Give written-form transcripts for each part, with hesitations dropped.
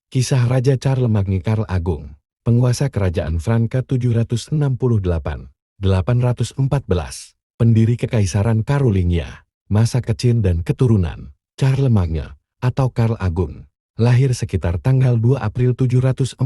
Kisah Raja Charlemagne Karl Agung, penguasa kerajaan Franka 768-814, pendiri Kekaisaran Karolingia, masa kecil dan keturunan. Charlemagne, atau Karl Agung, lahir sekitar tanggal 2 April 747,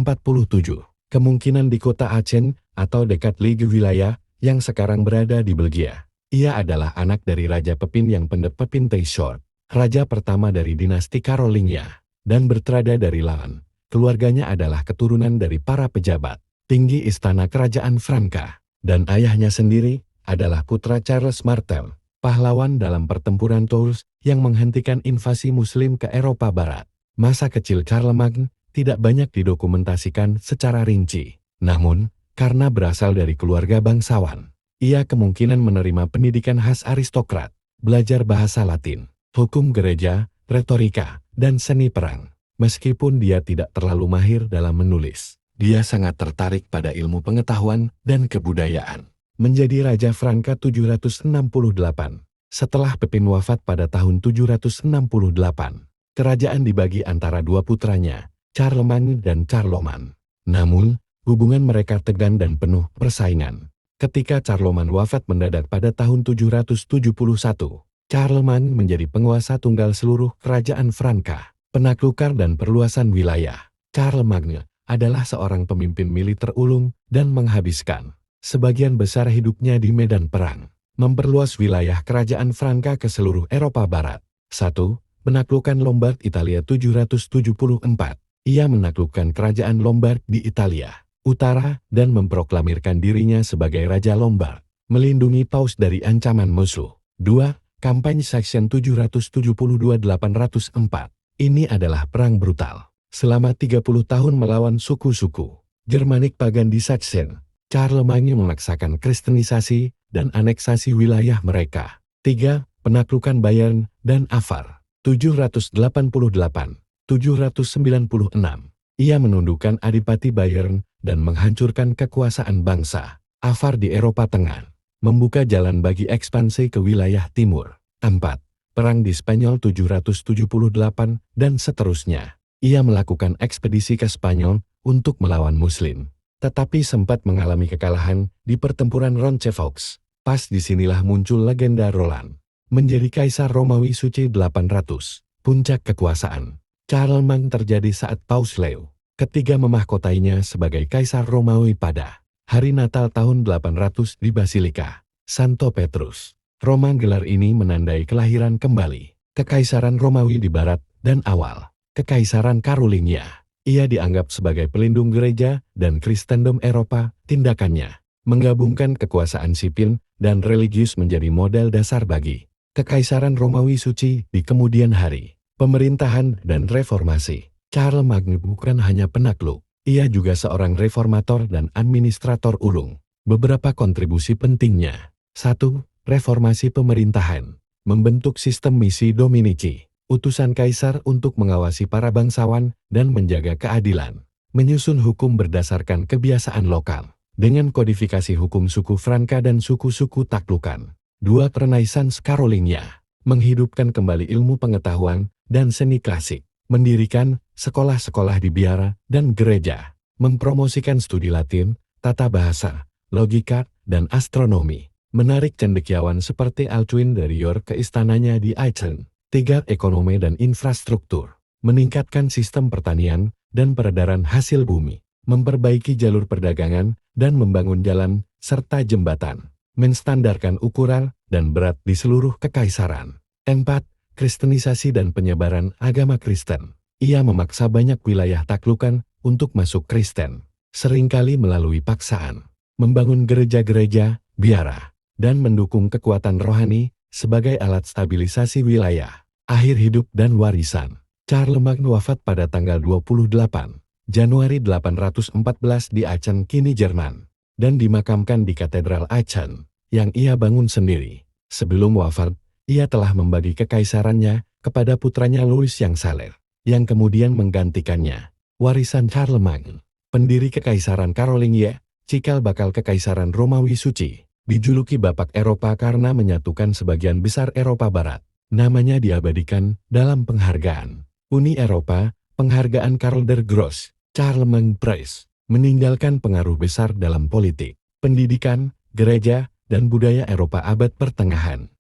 kemungkinan di kota Aachen atau dekat Liege wilayah yang sekarang berada di Belgia. Ia adalah anak dari Raja Pepin yang pendek Pepin Taishort, raja pertama dari dinasti Karolingia, dan berterada dari Laon. Keluarganya adalah keturunan dari para pejabat tinggi istana kerajaan Franka, dan ayahnya sendiri adalah putra Charles Martel, pahlawan dalam pertempuran Tours yang menghentikan invasi Muslim ke Eropa Barat. Masa kecil Charlemagne tidak banyak didokumentasikan secara rinci, namun karena berasal dari keluarga bangsawan, ia kemungkinan menerima pendidikan khas aristokrat, belajar bahasa Latin, hukum gereja, retorika, dan seni perang. Meskipun dia tidak terlalu mahir dalam menulis, dia sangat tertarik pada ilmu pengetahuan dan kebudayaan. Menjadi Raja Franka 768, setelah Pepin wafat pada tahun 768, kerajaan dibagi antara dua putranya, Charlemagne dan Carloman. Namun, hubungan mereka tegang dan penuh persaingan. Ketika Charlemagne wafat mendadak pada tahun 771, Charlemagne menjadi penguasa tunggal seluruh kerajaan Franka, penaklukar dan perluasan wilayah. Charlemagne adalah seorang pemimpin militer ulung dan menghabiskan sebagian besar hidupnya di medan perang, memperluas wilayah kerajaan Franka ke seluruh Eropa Barat. 1. Penaklukan Lombard Italia 774. Ia menaklukkan kerajaan Lombard di Italia Utara dan memproklamirkan dirinya sebagai Raja Lombard, melindungi Paus dari ancaman musuh. 2. Kampanye Saxon 772-804. Ini adalah perang brutal. Selama 30 tahun melawan suku-suku Germanik pagan di Saxon, Charlemagne memaksakan kristenisasi dan aneksasi wilayah mereka. 3. Penaklukan Bayern dan Avar 788-796. Ia menundukkan Adipati Bayern dan menghancurkan kekuasaan bangsa Avar di Eropa Tengah, membuka jalan bagi ekspansi ke wilayah timur. 4. Perang di Spanyol 778 dan seterusnya. Ia melakukan ekspedisi ke Spanyol untuk melawan Muslim, tetapi sempat mengalami kekalahan di pertempuran Roncesvalles. Pas disinilah muncul legenda Roland, menjadi Kaisar Romawi suci 800. Puncak kekuasaan Charlemagne terjadi saat Paus Leo ketiga memahkotainya sebagai Kaisar Romawi pada hari Natal tahun 800 di Basilika Santo Petrus, Roma. Gelar ini menandai kelahiran kembali Kekaisaran Romawi di Barat dan awal Kekaisaran Karolingia. Ia dianggap sebagai pelindung gereja dan Kristendom Eropa. Tindakannya menggabungkan kekuasaan sipil dan religius menjadi model dasar bagi Kekaisaran Romawi suci di kemudian hari. Pemerintahan dan reformasi. Charlemagne bukan hanya penakluk, ia juga seorang reformator dan administrator ulung. Beberapa kontribusi pentingnya. 1. Reformasi pemerintahan. Membentuk sistem misi Dominici, utusan kaisar untuk mengawasi para bangsawan dan menjaga keadilan. Menyusun hukum berdasarkan kebiasaan lokal, dengan kodifikasi hukum suku Franka dan suku-suku taklukan. 2. Renaissance Karolingia. Menghidupkan kembali ilmu pengetahuan dan seni klasik. Mendirikan sekolah-sekolah di biara dan gereja. Mempromosikan studi Latin, tata bahasa, logika, dan astronomi. Menarik cendekiawan seperti Alcuin dari York ke istananya di Aachen. 3. Ekonomi dan infrastruktur. Meningkatkan sistem pertanian dan peredaran hasil bumi. Memperbaiki jalur perdagangan dan membangun jalan serta jembatan. Menstandarkan ukuran dan berat di seluruh kekaisaran. 4. Kristenisasi dan penyebaran agama Kristen. Ia memaksa banyak wilayah taklukan untuk masuk Kristen, seringkali melalui paksaan. Membangun gereja-gereja, biara, dan mendukung kekuatan rohani sebagai alat stabilisasi wilayah. Akhir hidup dan warisan. Charlemagne wafat pada tanggal 28 Januari 814 di Aachen, kini Jerman, dan dimakamkan di Katedral Aachen yang ia bangun sendiri. Sebelum wafat, ia telah membagi kekaisarannya kepada putranya Louis yang Saler, yang kemudian menggantikannya. Warisan Charlemagne, pendiri Kekaisaran Karolingia, cikal bakal Kekaisaran Romawi Suci, dijuluki Bapak Eropa karena menyatukan sebagian besar Eropa Barat. Namanya diabadikan dalam penghargaan Uni Eropa, Penghargaan Karl der Grosse, Charlemagne Prize, meninggalkan pengaruh besar dalam politik, pendidikan, gereja, dan budaya Eropa abad pertengahan.